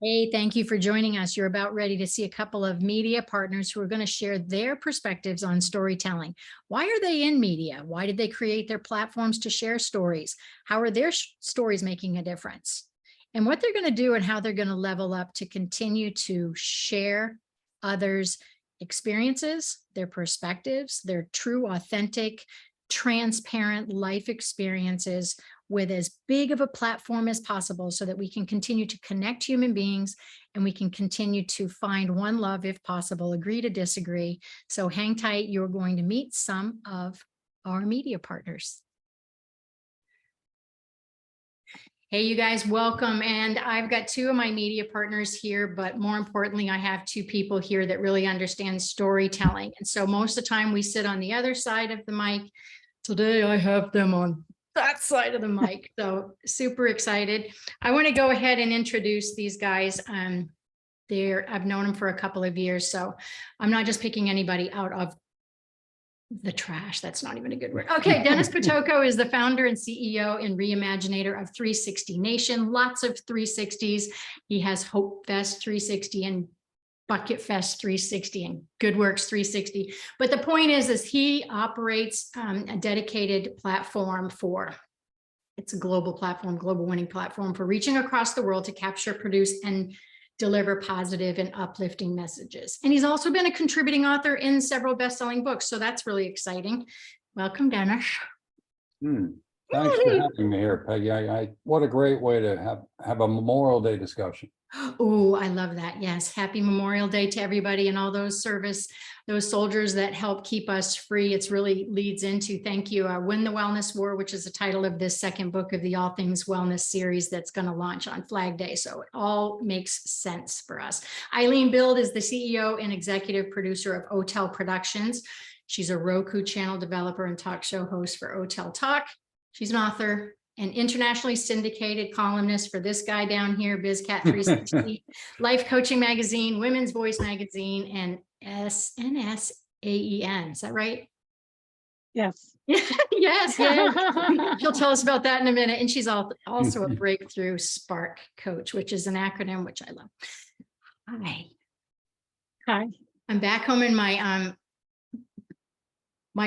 Hey, thank you for joining us. You're about ready to see a couple of media partners who are going to share their perspectives on storytelling. Why are they in media? Why did they create their platforms to share stories? How are their stories making a difference? And what they're going to do and how they're going to level up to continue to share others' experiences, their perspectives, their true, authentic, transparent life experiences with as big of a platform as possible so that we can continue to connect human beings and we can continue to find one love if possible, agree to disagree. So hang tight, you're going to meet some of our media partners. Hey, you guys, welcome. And I've got two of my media partners here, but more importantly, I have two people here that really understand storytelling. And so most of the time we sit on the other side of the mic. Today I have them on that side of the mic. So super excited. I want to go ahead and introduce these guys. I've known them for a couple of years, so I'm not just picking anybody out of the trash. That's not even a good word. Okay, Dennis Pitocco is the founder and CEO and reimaginator of 360 Nation. Lots of 360s. He has Hope Fest 360 and Bucket Fest 360 and Good Works 360. But the point is he operates a dedicated platform it's a global platform, global winning platform for reaching across the world to capture, produce, and deliver positive and uplifting messages. And he's also been a contributing author in several best-selling books. So that's really exciting. Welcome, Dennis. Thanks for having me here, Peggy. What a great way to have a Memorial Day discussion. Oh, I love that. Yes. Happy Memorial Day to everybody and all those soldiers that help keep us free. It's really leads into, thank you, Win the Wellness War, which is the title of this second book of the All Things Wellness series that's going to launch on Flag Day. So it all makes sense for us. Eileen Bild is the CEO and executive producer of Otel Productions. She's a Roku channel developer and talk show host for Otel Talk. She's an author, an internationally syndicated columnist for this guy down here, BizCat 360, Life Coaching Magazine, Women's Voice Magazine, and SNSAEN. Is that right? Yes. Yes. She'll tell us about that in a minute. And she's also a breakthrough Spark coach, which is an acronym, which I love. Hi. Hi. I'm back home in my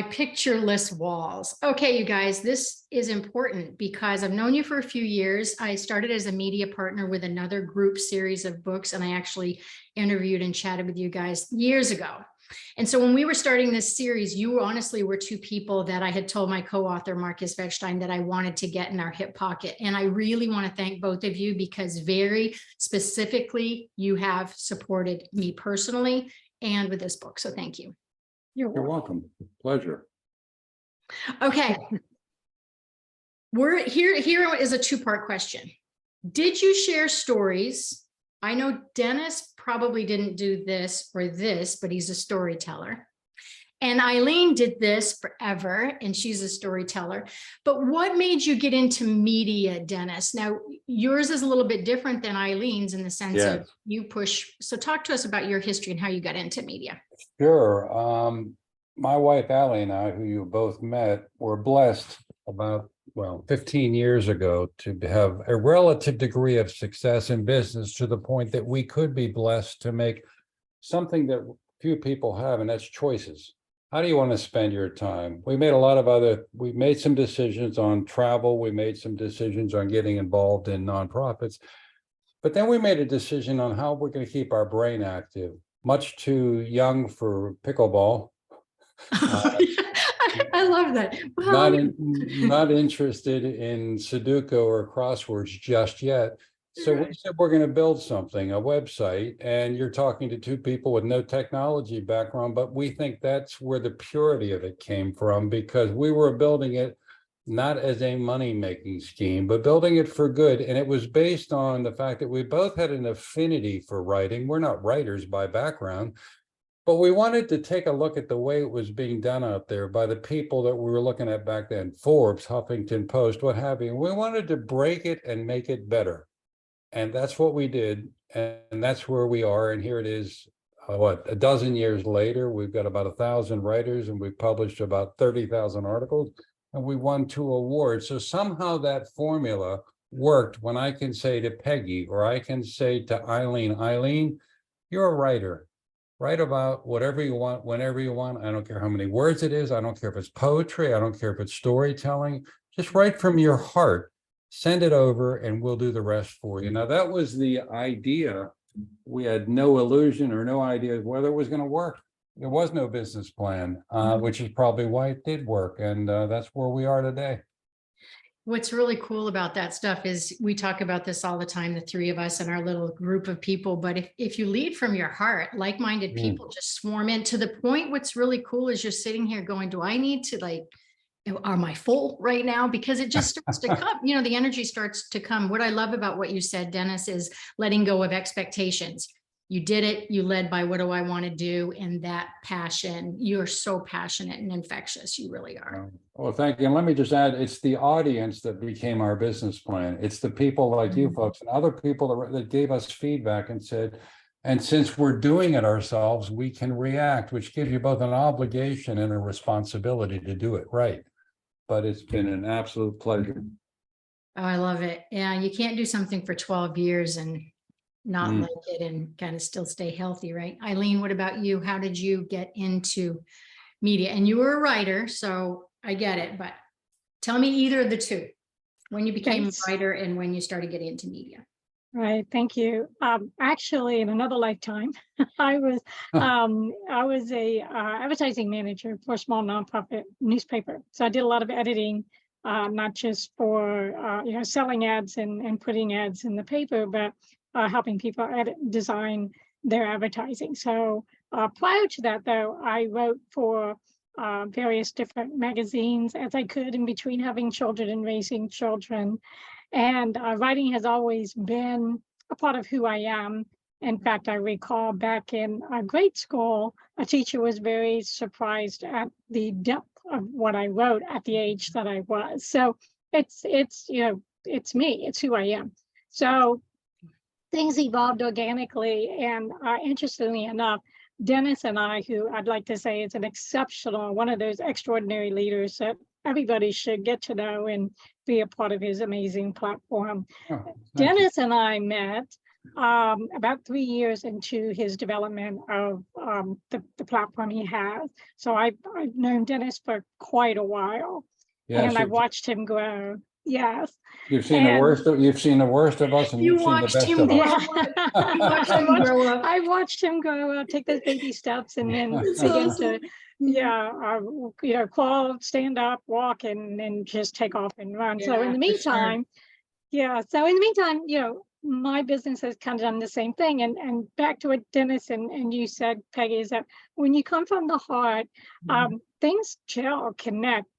pictureless walls. Okay, you guys, this is important because I've known you for a few years. I started as a media partner with another group series of books, and I actually interviewed and chatted with you guys years ago. And so when we were starting this series, you honestly were two people that I had told my co-author, Markus Wettstein, that I wanted to get in our hip pocket. And I really want to thank both of you because very specifically, you have supported me personally and with this book. So thank you. You're welcome. Pleasure. Okay. Here is a two-part question. Did you share stories? I know Dennis probably didn't do this or this, but he's a storyteller. And Eileen did this forever, and she's a storyteller. But what made you get into media, Dennis? Now, yours is a little bit different than Eileen's in the sense of you push. So talk to us about your history and how you got into media. Sure. My wife, Eileen, and I, who you both met, were blessed about, 15 years ago to have a relative degree of success in business to the point that we could be blessed to make something that few people have, and that's choices. How do you want to spend your time? We made some decisions on travel. We made some decisions on getting involved in nonprofits, but then we made a decision on how we're going to keep our brain active. Much too young for pickleball. I love that. Well, not interested in Sudoku or crosswords just yet. So we said we're going to build something, a website, and you're talking to two people with no technology background, but we think that's where the purity of it came from, because we were building it not as a money-making scheme, but building it for good. And it was based on the fact that we both had an affinity for writing. We're not writers by background, but we wanted to take a look at the way it was being done out there by the people that we were looking at back then, Forbes, Huffington Post, what have you. And we wanted to break it and make it better. And that's what we did. And that's where we are. And here it is a dozen years later, we've got about 1,000 writers and we've published about 30,000 articles and we won 2 awards. So somehow that formula worked when I can say to Peggy, or I can say to Eileen, Eileen, you're a writer. Write about whatever you want, whenever you want. I don't care how many words it is. I don't care if it's poetry. I don't care if it's storytelling. Just write from your heart, send it over, and we'll do the rest for you. Now, that was the idea. We had no illusion or no idea whether it was going to work. There was no business plan, which is probably why it did work. And that's where we are today. What's really cool about that stuff is we talk about this all the time, the 3 of us and our little group of people. But if you lead from your heart, like-minded people just swarm in to the point. What's really cool is you're sitting here going, do I need to am I full right now? Because it just starts to come, the energy starts to come. What I love about what you said, Dennis, is letting go of expectations. You did it, you led by what do I want to do? And that passion, you're so passionate and infectious. You really are. Well, thank you. And let me just add, it's the audience that became our business plan. It's the people like you folks and other people that gave us feedback and said, and since we're doing it ourselves, we can react, which gives you both an obligation and a responsibility to do it right. But it's been an absolute pleasure. Oh, I love it. Yeah, you can't do something for 12 years and not like it and kind of still stay healthy, right? Eileen, what about you? How did you get into media? And you were a writer, so I get it, but tell me either of the two, when you became a writer and when you started getting into media. Right. Thank you. Actually, in another lifetime, I was a advertising manager for a small nonprofit newspaper. So I did a lot of editing, not just for selling ads and putting ads in the paper, but helping people design their advertising. So prior to that, though, I wrote for various different magazines as I could in between having children and raising children. And writing has always been a part of who I am. In fact, I recall back in grade school, a teacher was very surprised at the depth of what I wrote at the age that I was. So it's me, it's who I am. So things evolved organically, and interestingly enough, Dennis and I, who I'd like to say is one of those extraordinary leaders that everybody should get to know and be a part of his amazing platform. Dennis and I met about 3 years into his development of the platform he has. So I've known Dennis for quite a while, and I've watched him grow. Yes. You've seen the worst of us, and you've seen the best of us. I watched him grow up, take those baby steps, and then begin to crawl, stand up, walk, and then just take off and run. So in the meantime, my business has kind of done the same thing. And back to what Dennis and you said, Peggy, is that when you come from the heart, things gel, connect.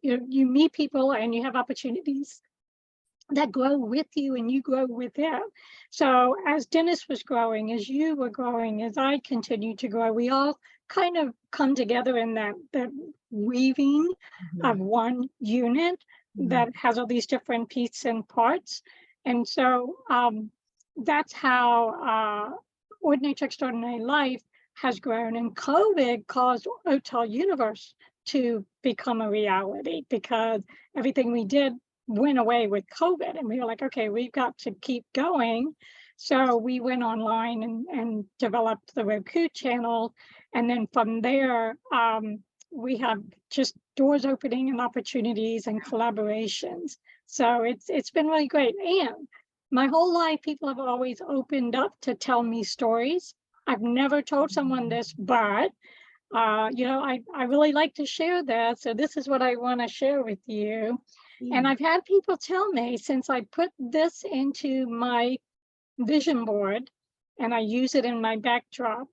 You meet people and you have opportunities that grow with you and you grow with them. So as Dennis was growing, as you were growing, as I continued to grow, we all kind of come together in that weaving of one unit that has all these different pieces and parts. And so that's how Ordinary to Extraordinary Life has grown. And COVID caused Hotel Universe to become a reality, because everything we did went away with COVID, and we were like, okay, we've got to keep going. So we went online and developed the Roku channel, and then from there we have just doors opening and opportunities and collaborations. So it's been really great. And my whole life, people have always opened up to tell me stories. I've never told someone this, but I really like to share that. So this is what I want to share with you. And I've had people tell me, since I put this into my vision board and I use it in my backdrop,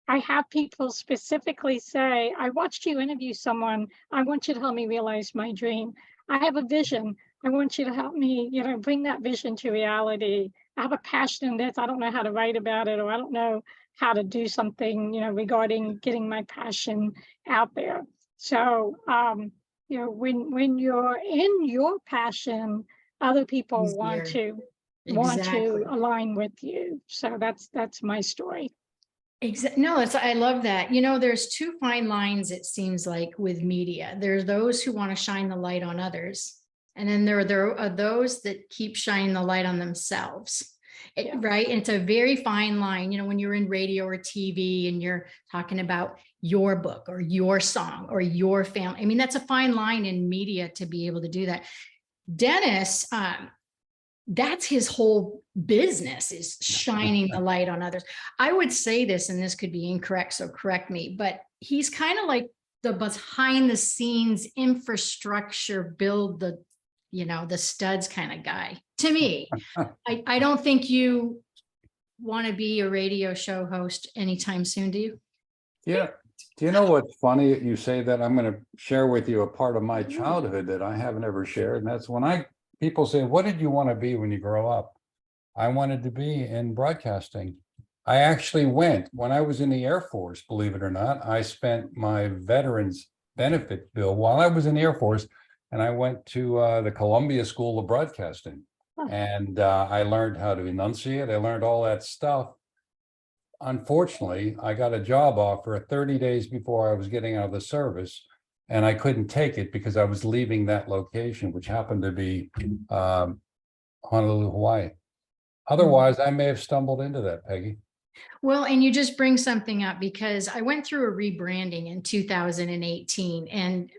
I have people specifically say, I watched you interview someone. I want you to help me realize my dream. I have a vision. I want you to help me, bring that vision to reality. I have a passion in this. I don't know how to write about it, or I don't know how to do something, regarding getting my passion out there. So, when you're in your passion, other people want to want Exactly. to align with you. So that's my story. No, I love that. You know, there's two fine lines, it seems like, with media. There's those who want to shine the light on others. And then there are those that keep shining the light on themselves. Yeah. Right. And it's a very fine line, you know, when you're in radio or TV and you're talking about your book or your song or your family. I mean, that's a fine line in media to be able to do that. Dennis, that's his whole business, is shining the light on others. I would say this, and this could be incorrect, so correct me, but he's kind of like the behind the scenes infrastructure, build the, you know, the studs kind of guy to me. I don't think you want to be a radio show host anytime soon, do you? Yeah. Do you know what's funny? You say that. I'm going to share with you a part of my childhood that I haven't ever shared. And that's when people say, what did you want to be when you grow up? I wanted to be in broadcasting. I actually went when I was in the Air Force, believe it or not. I spent my veterans benefit bill while I was in the Air Force, and I went to the Columbia School of Broadcasting. And I learned how to enunciate. I learned all that stuff. Unfortunately, I got a job offer 30 days before I was getting out of the service, and I couldn't take it because I was leaving that location, which happened to be Honolulu, Hawaii. Otherwise, I may have stumbled into that, Peggy. Well, and you just bring something up, because I went through a rebranding in 2018, and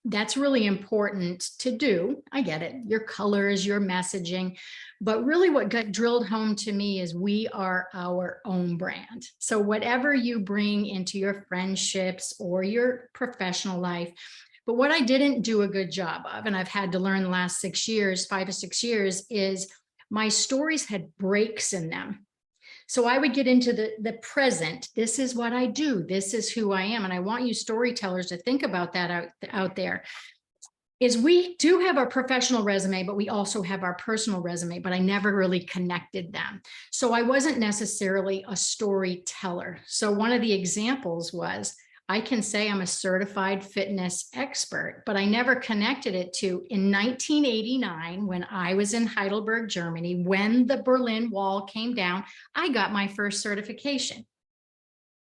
that's really important to do. I get it. Your colors, your messaging. But really what got drilled home to me is we are our own brand. So whatever you bring into your friendships or your professional life, but what I didn't do a good job of, and I've had to learn the last 6 years, 5 to 6 years, is my stories had breaks in them. So I would get into the present. This is what I do. This is who I am. And I want you storytellers to think about that out there. Is we do have our professional resume, but we also have our personal resume, but I never really connected them. So I wasn't necessarily a storyteller. So one of the examples was, I can say I'm a certified fitness expert, but I never connected it to, in 1989, when I was in Heidelberg, Germany, when the Berlin Wall came down, I got my first certification.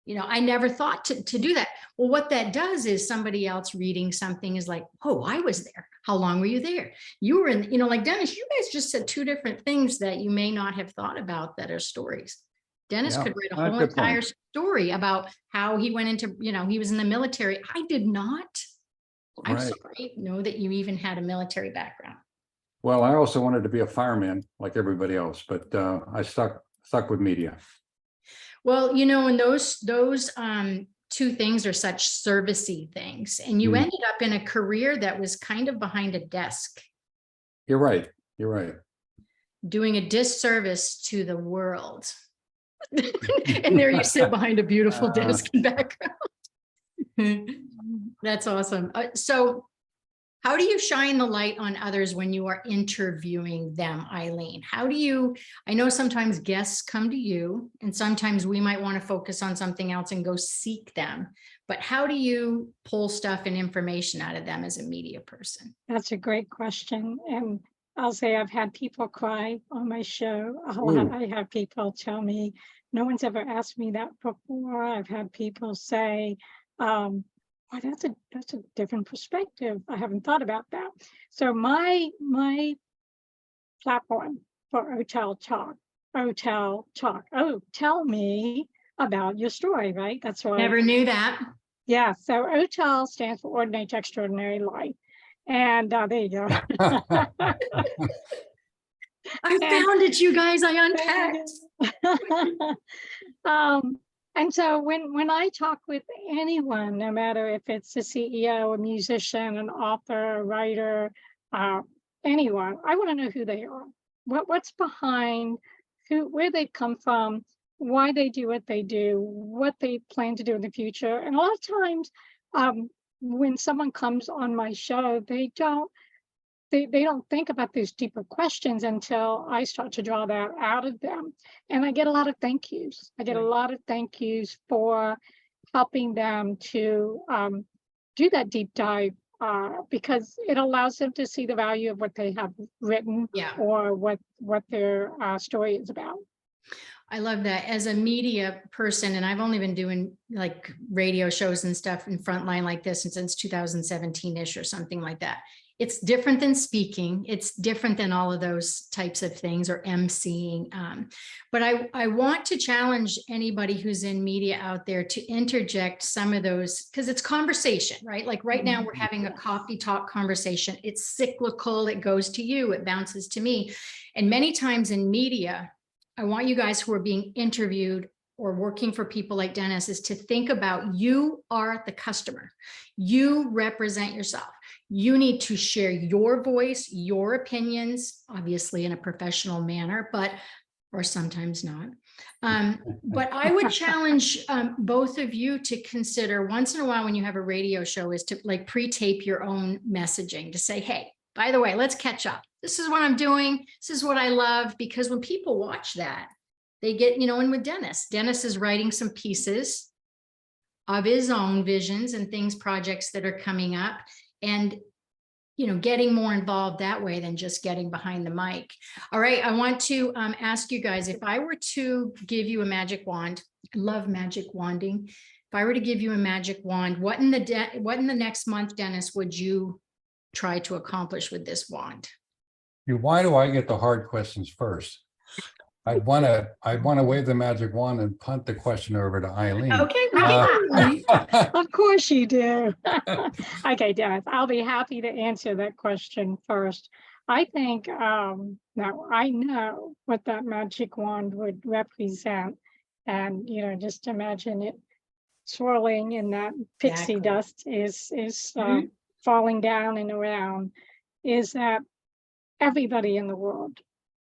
You know, I never thought to do that. Well, what that does is somebody else reading something is like, oh, I was there. How long were you there? You were in, you know, like Dennis, you guys just said two different things that you may not have thought about that are stories. Dennis could write a whole entire story about how he went into, you know, he was in the military. I did not. I'm sorry, know that you even had a military background. Well, I also wanted to be a fireman like everybody else, but I stuck with media. Well, you know, and those two things are such servicey things, and you ended up in a career that was kind of behind a desk. You're right. You're right. Doing a disservice to the world. And there you sit behind a beautiful desk in background. That's awesome. So how do you shine the light on others when you are interviewing them, Eileen? How do you, I know sometimes guests come to you, and sometimes we might want to focus on something else and go seek them, but how do you pull stuff and information out of them as a media person? That's a great question. And I'll say I've had people cry on my show. I have people tell me, no one's ever asked me that before. I've had people say, well, that's a different perspective. I haven't thought about that. So my platform for Hotel Talk. Oh, tell me about your story, right? That's why. Never knew that. Yeah. So Hotel stands for Ordinate Extraordinary Life. And there you go. I found it, you guys. I unpacked. And so when I talk with anyone, no matter if it's a CEO, a musician, an author, a writer, anyone, I want to know who they are, what's behind, where they come from, why they do what they do, what they plan to do in the future. And a lot of times, when someone comes on my show, they don't think about these deeper questions until I start to draw that out of them. And I get a lot of thank yous. I get a lot of thank yous for helping them to do that deep dive because it allows them to see the value of what they have written Yeah. or what their story is about. I love that. As a media person, and I've only been doing like radio shows and stuff in Frontline like this since 2017-ish or something like that. It's different than speaking. It's different than all of those types of things, or emceeing. But I want to challenge anybody who's in media out there to interject some of those, because it's conversation, right? Like right now we're having a coffee talk conversation. It's cyclical. It goes to you, it bounces to me. And many times in media, I want you guys who are being interviewed or working for people like Dennis is to think about, you are the customer. You represent yourself. You need to share your voice, your opinions, obviously in a professional manner, or sometimes not. But I would challenge both of you to consider once in a while when you have a radio show is to like pre-tape your own messaging, to say, hey, by the way, let's catch up. This is what I'm doing. This is what I love. Because when people watch that, they get, and with Dennis is writing some pieces of his own visions and things, projects that are coming up, and, getting more involved that way than just getting behind the mic. All right. I want to ask you guys, if I were to give you a magic wand, I love magic wanding. If I were to give you a magic wand, what in the next month, Dennis, would you try to accomplish with this wand? Why do I get the hard questions first? I want to wave the magic wand and punt the question over to Eileen. Okay, Of course you do. Okay, Dennis, I'll be happy to answer that question first. I think, now I know what that magic wand would represent. And, just imagine it swirling in that pixie Exactly. dust is falling down and around, is that everybody in the world,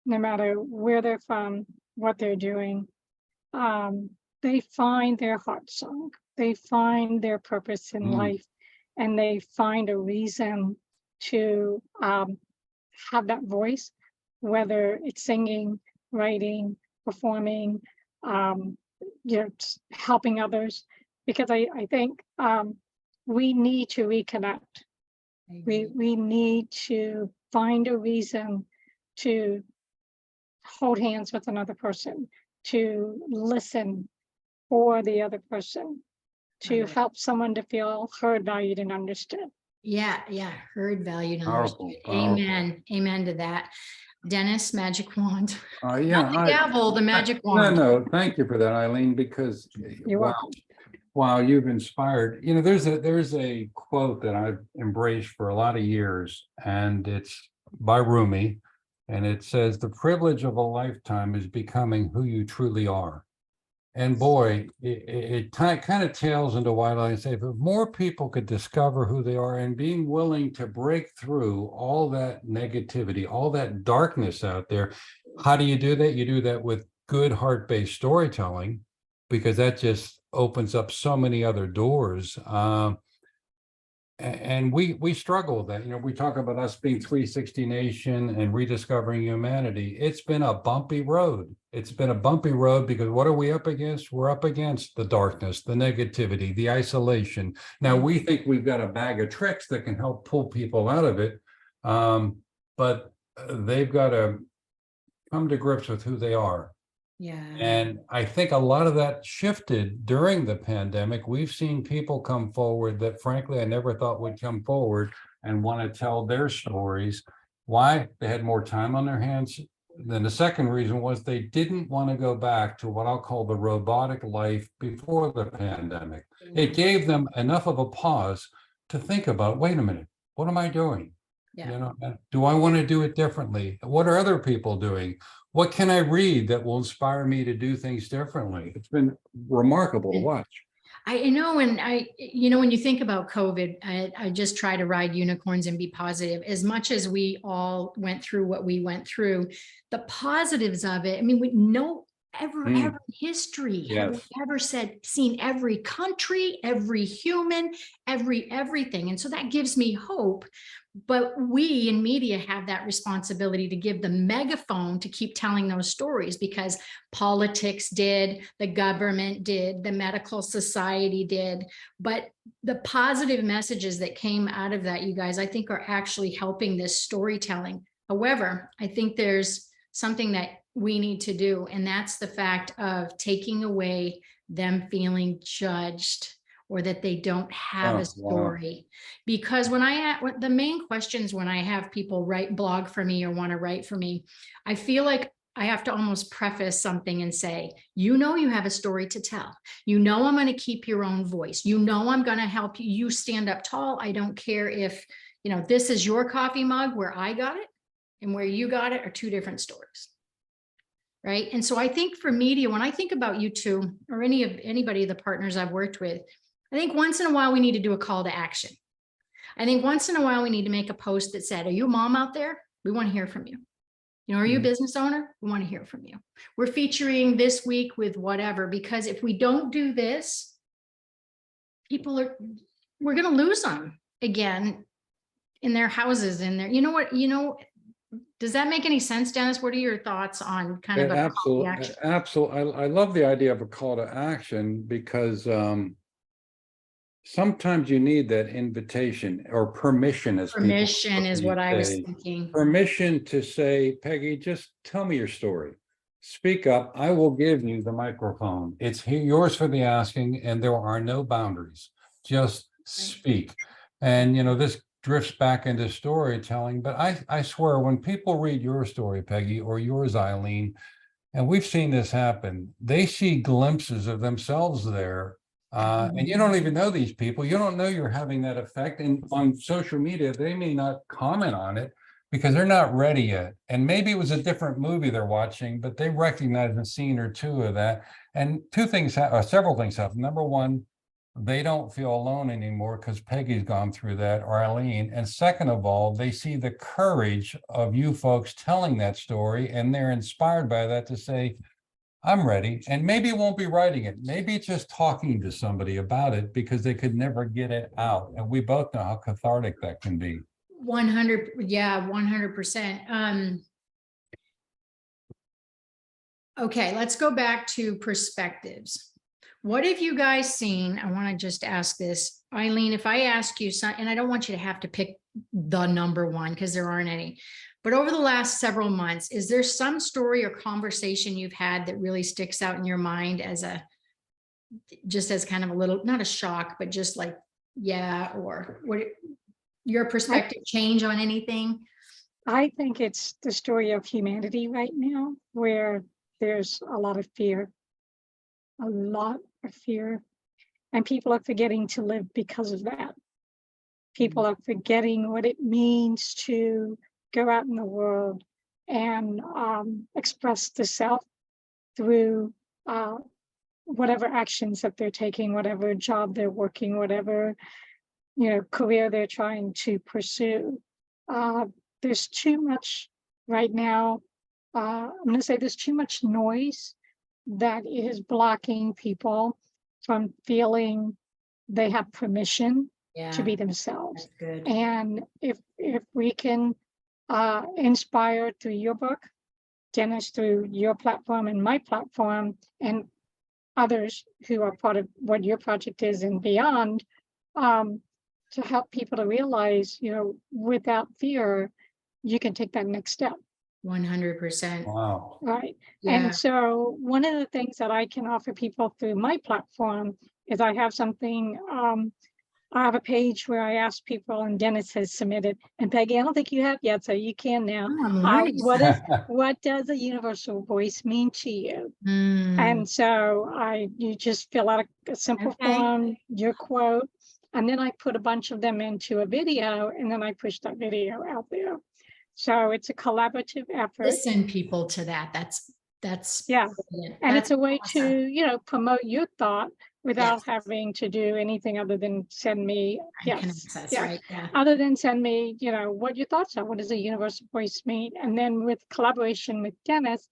no matter where they're from, what they're doing, they find their heart song, they find their purpose in life, and they find a reason to have that voice, whether it's singing, writing, performing, helping others, because I think we need to reconnect. We need to find a reason to hold hands with another person, to listen for the other person, to help someone to feel heard, valued, and understood. Yeah. Heard, valued, and Powerful, understood. powerful. Amen to that. Dennis, magic wand. Yeah, Not the gavel, the magic wand. No, thank you for that, Eileen, because wow, you've inspired. There's a quote that I've embraced for a lot of years, and it's by Rumi, and it says, the privilege of a lifetime is becoming who you truly are. And boy, it kind of tails into why I say, if more people could discover who they are and being willing to break through all that negativity, all that darkness out there. How do you do that? You do that with good heart-based storytelling, because that just opens up so many other doors. And we struggle with that. We talk about us being 360 Nation and rediscovering humanity. It's been a bumpy road. It's been a bumpy road because what are we up against? We're up against the darkness, the negativity, the isolation. Now we think we've got a bag of tricks that can help pull people out of it. But they've got to come to grips with who they are. Yeah. And I think a lot of that shifted during the pandemic. We've seen people come forward that frankly I never thought would come forward and want to tell their stories. Why? They had more time on their hands. Then the second reason was they didn't want to go back to what I'll call the robotic life before the pandemic. It gave them enough of a pause to think about, wait a minute, what am I doing? Yeah. Do I want to do it differently? What are other people doing? What can I read that will inspire me to do things differently? It's been remarkable to watch. I know, and when you think about COVID, I just try to ride unicorns and be positive. As much as we all went through what we went through, the positives of it, ever Mm. in history have we Yes. ever seen every country, every human, everything. And so that gives me hope. But we in media have that responsibility to give the megaphone to keep telling those stories, because politics did, the government did, the medical society did. But the positive messages that came out of that, you guys, I think are actually helping this storytelling. However, I think there's something that we need to do, and that's the fact of taking away them feeling judged or that they don't have a Oh, wow. story. Because the main questions when I have people blog for me or want to write for me, I feel like I have to almost preface something and say, you know, you have a story to tell. You know, I'm going to keep your own voice. You know, I'm going to help you. You stand up tall. I don't care if, you know, this is your coffee mug where I got it and where you got it are two different stories. Right. And so I think for media, when I think about you two or anybody of the partners I've worked with, I think once in a while we need to do a call to action. I think once in a while we need to make a post that said, are you a mom out there? We want to hear from you. You know, are you a business owner? We want to hear from you. We're featuring this week with whatever, because if we don't do this, we're going to lose them again in their houses, in their, does that make any sense, Dennis? What are your thoughts on kind of a call to action? Absolutely. I love the idea of a call to action, because sometimes you need that invitation or permission, as Permission is what I was say. thinking. Permission to say, Peggy, just tell me your story. Speak up. I will give you the microphone. It's yours for the asking, and there are no boundaries. Just speak. And, this drifts back into storytelling, but I swear, when people read your story, Peggy, or yours, Eileen, and we've seen this happen, they see glimpses of themselves there. And you don't even know these people. You don't know you're having that effect. And on social media, they may not comment on it because they're not ready yet. And maybe it was a different movie they're watching, but they recognize a scene or two of that. And several things happen. Number one, they don't feel alone anymore because Peggy's gone through that, or Eileen. And second of all, they see the courage of you folks telling that story, and they're inspired by that to say, I'm ready. And maybe it won't be writing it. Maybe it's just talking to somebody about it because they could never get it out. And we both know how cathartic that can be. 100. Yeah, 100%. Okay, let's go back to perspectives. What have you guys seen? I want to just ask this, Eileen, if I ask you and I don't want you to have to pick the number one because there aren't any, but over the last several months, is there some story or conversation you've had that really sticks out in your mind as kind of a little, not a shock, but just like, yeah, or what your perspective change on anything? I think it's the story of humanity right now, where there's a lot of fear, and people are forgetting to live because of that. People are forgetting what it means to go out in the world and express the self through whatever actions that they're taking, whatever job they're working, whatever career they're trying to pursue. There's too much right now. I'm going to say there's too much noise that is blocking people from feeling they have permission to be themselves. Good. And if we can inspire through your book, Dennis, through your platform and my platform, and others who are part of what your project is and beyond, to help people to realize, without fear, you can take that next step. 100%. Wow. Right. Yeah. And so one of the things that I can offer people through my platform is I have something, I have a page where I ask people, and Dennis has submitted, and Peggy, I don't think you have yet, so you can now. Oh, I'm learning. What does a universal voice mean to you? Mm. And so you just fill out a simple form, your quote, and then I put a bunch of them into a video, and then I push that video out there. So it's a collaborative effort. Listen, people, to that. That's yeah, brilliant. and That's it's a way awesome. to promote your thought without having to do anything other than send me Right? Yeah. other than send me what your thoughts are. What does a universal voice mean? And then with collaboration with Dennis,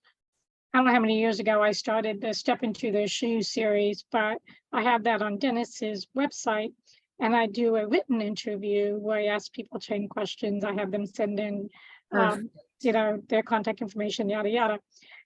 I don't know how many years ago I started the Step Into Their Shoes series, but I have that on Dennis's website. And I do a written interview where I ask people 10 questions. I have them send in, Perfect. their contact information, yada, yada.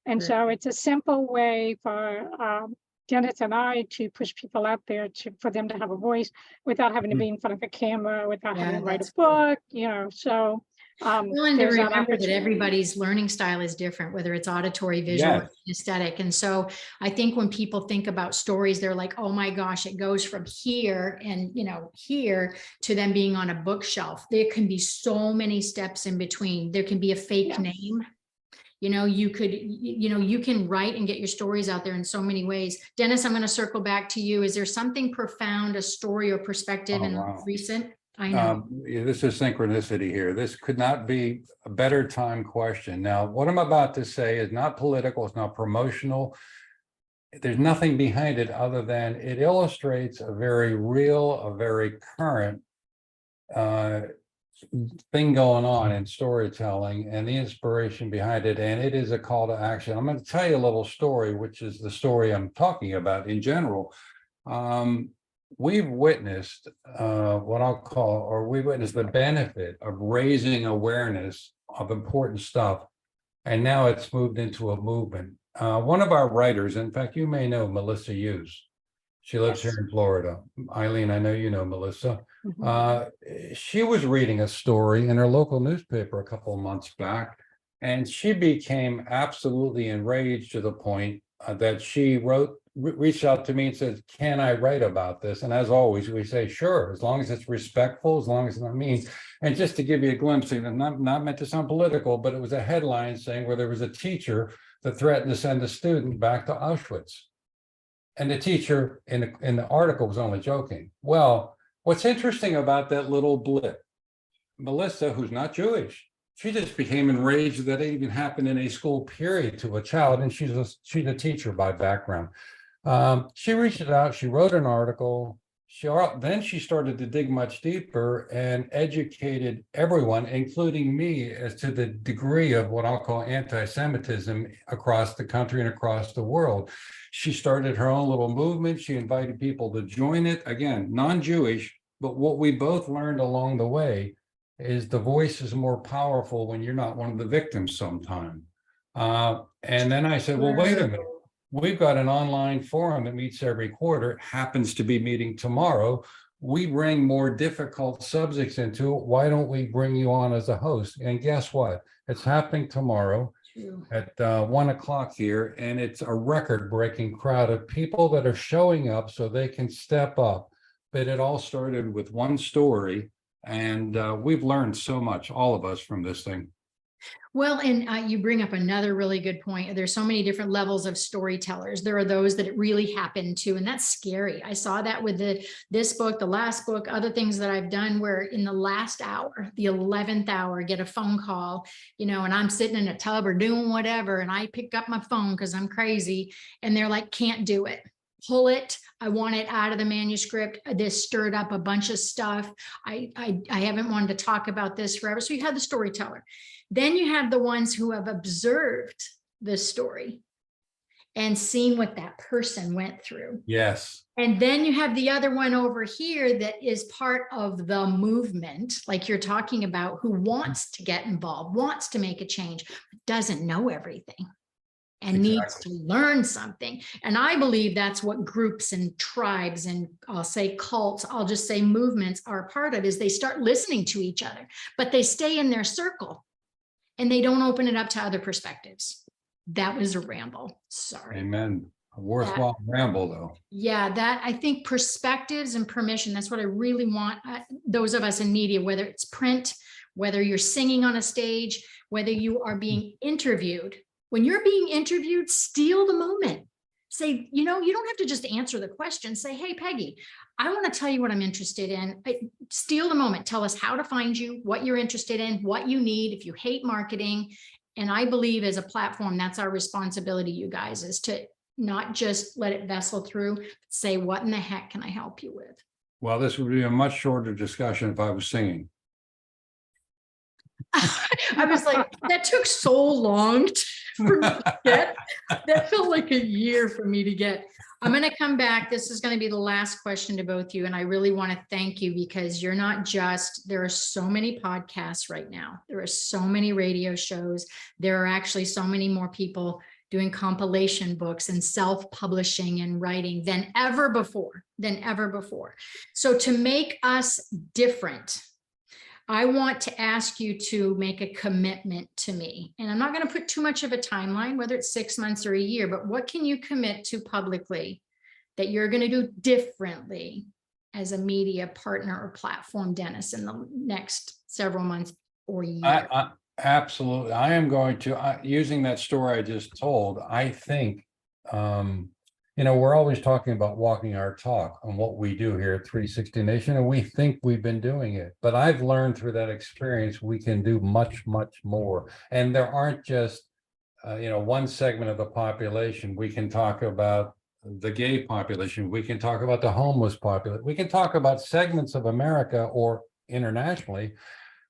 And Great. so it's a simple way for Dennis and I to push people out there for them to have a voice without having to be in front of a camera, without having Yeah, to write a that's good. book, so Well, and to there's that remember that opportunity. everybody's learning style is different, whether it's auditory, visual, Yes. or aesthetic. And so I think when people think about stories, they're like, oh my gosh, it goes from here and, here to them being on a bookshelf. There can be so many steps in between. There can be a fake Yeah. name. You could, you can write and get your stories out there in so many ways. Dennis, I'm going to circle back to you. Is there something profound, a story or perspective Oh, in wow. recent? I know. Yeah, this is synchronicity here. This could not be a better time question. Now, what I'm about to say is not political, it's not promotional. There's nothing behind it other than it illustrates a very real, a very current thing going on in storytelling and the inspiration behind it. And it is a call to action. I'm going to tell you a little story, which is the story I'm talking about in general. We've witnessed we witnessed the benefit of raising awareness of important stuff. And now it's moved into a movement. One of our writers, in fact, you may know Melissa Hughes. She lives Yes. here in Florida. Eileen, I know you know Melissa. Mhm. She was reading a story in her local newspaper a couple of months back, and she became absolutely enraged to the point that she reached out to me and said, can I write about this? And as always, we say, sure, as long as it's respectful, as long as it's not mean. And just to give you a glimpse, and not meant to sound political, but it was a headline saying where there was a teacher that threatened to send a student back to Auschwitz. And the teacher in the article was only joking. Well, what's interesting about that little blip, Melissa, who's not Jewish, she just became enraged that it even happened in a school period to a child, and she's a teacher by background. She reached out, she wrote an article, then she started to dig much deeper and educated everyone, including me, as to the degree of what I'll call anti-Semitism across the country and across the world. She started her own little movement. She invited people to join it. Again, non-Jewish, but what we both learned along the way is the voice is more powerful when you're not one of the victims sometime. And then I said, well, wait a minute. We've got an online forum that meets every quarter. It happens to be meeting tomorrow. We bring more difficult subjects into it. Why don't we bring you on as a host? And guess what? It's happening tomorrow at 1 o'clock here. And it's a record-breaking crowd of people that are showing up so they can step up. But it all started with one story. And we've learned so much, all of us, from this thing. Well, and you bring up another really good point. There's so many different levels of storytellers. There are those that it really happened to, and that's scary. I saw that with this book, the last book, other things that I've done where in the last hour, the 11th hour, get a phone call, and I'm sitting in a tub or doing whatever, and I pick up my phone because I'm crazy, and they're like, can't do it. Pull it. I want it out of the manuscript. This stirred up a bunch of stuff. I haven't wanted to talk about this forever. So you have the storyteller. Then you have the ones who have observed the story and seen what that person went through. Yes. And then you have the other one over here that is part of the movement, like you're talking about, who wants to get involved, wants to make a change, but doesn't know everything and needs to learn something. And I believe that's what groups and tribes and I'll say cults, I'll just say movements are a part of, is they start listening to each other, but they stay in their circle and they don't open it up to other perspectives. That was a ramble. Sorry. Amen. A worthwhile ramble, though. Yeah, that I think perspectives and permission, that's what I really want those of us in media, whether it's print, whether you're singing on a stage, whether you are being interviewed. When you're being interviewed, steal the moment. Say, you don't have to just answer the question. Say, hey, Peggy, I want to tell you what I'm interested in. Steal the moment. Tell us how to find you, what you're interested in, what you need, if you hate marketing. And I believe as a platform, that's our responsibility, you guys, is to not just let it vessel through, but say, what in the heck can I help you with? Well, this would be a much shorter discussion if I was singing. I was like, that took so long. for me to get. That felt like a year for me to get. I'm going to come back. This is going to be the last question to both you. And I really want to thank you because you're not just, there are so many podcasts right now. There are so many radio shows. There are actually so many more people doing compilation books and self-publishing and writing than ever before, So to make us different, I want to ask you to make a commitment to me. And I'm not going to put too much of a timeline, whether it's 6 months or a year, but what can you commit to publicly that you're going to do differently as a media partner or platform, Dennis, in the next several months or year? Absolutely. I am going to, using that story I just told, I think, we're always talking about walking our talk on what we do here at 360 Nation, and we think we've been doing it. But I've learned through that experience, we can do much, much more. And there aren't just, one segment of the population. We can talk about the gay population. We can talk about the homeless population. We can talk about segments of America or internationally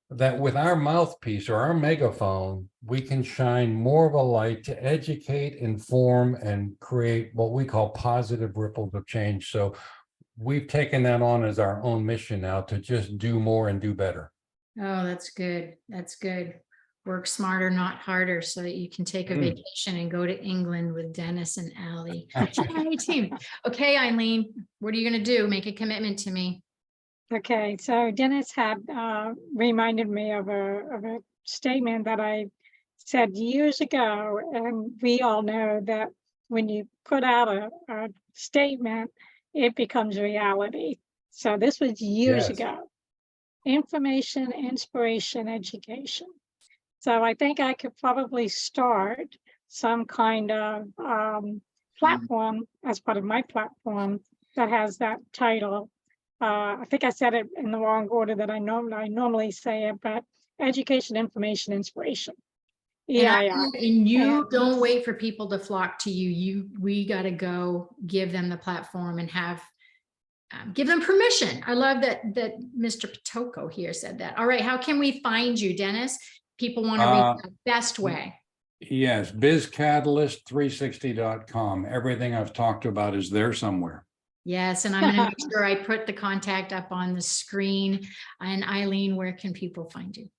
that with our mouthpiece or our megaphone, we can shine more of a light to educate, inform, and create what we call positive ripples of change. So we've taken that on as our own mission now to just do more and do better. Oh, that's good. That's good. Work smarter, not harder, so that you can take a vacation and go to England with Dennis and Allie. Hey, team. Okay, Eileen, what are you going to do? Make a commitment to me. Okay, so Dennis had reminded me of a statement that I said years ago, and we all know that when you put out a statement, it becomes reality. So this was years ago. Information, inspiration, education. So I think I could probably start some kind of platform as part of my platform that has that title. I think I said it in the wrong order that I normally say it, but education, information, inspiration. And you don't wait for people to flock to you. We got to go give them the platform and give them permission. I love that Mr. Pitocco here said that. All right, how can we find you, Dennis? People want to reach the best way. Yes, bizcatalyst360.com. Everything I've talked about is there somewhere. Yes, and I'm going to make sure I put the contact up on the screen. And Eileen, where can people find you?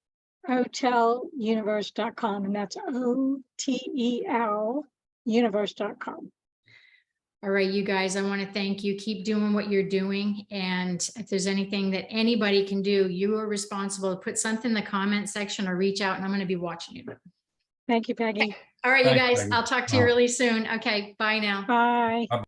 hoteluniverse.com, and that's OTEL universe.com. All right, you guys, I want to thank you. Keep doing what you're doing. And if there's anything that anybody can do, you are responsible. Put something in the comment section or reach out, and I'm going to be watching you. Thank you, Peggy. Okay. All right, you guys, Peggy. I'll talk to you really soon. Okay, bye now. Bye. Bye.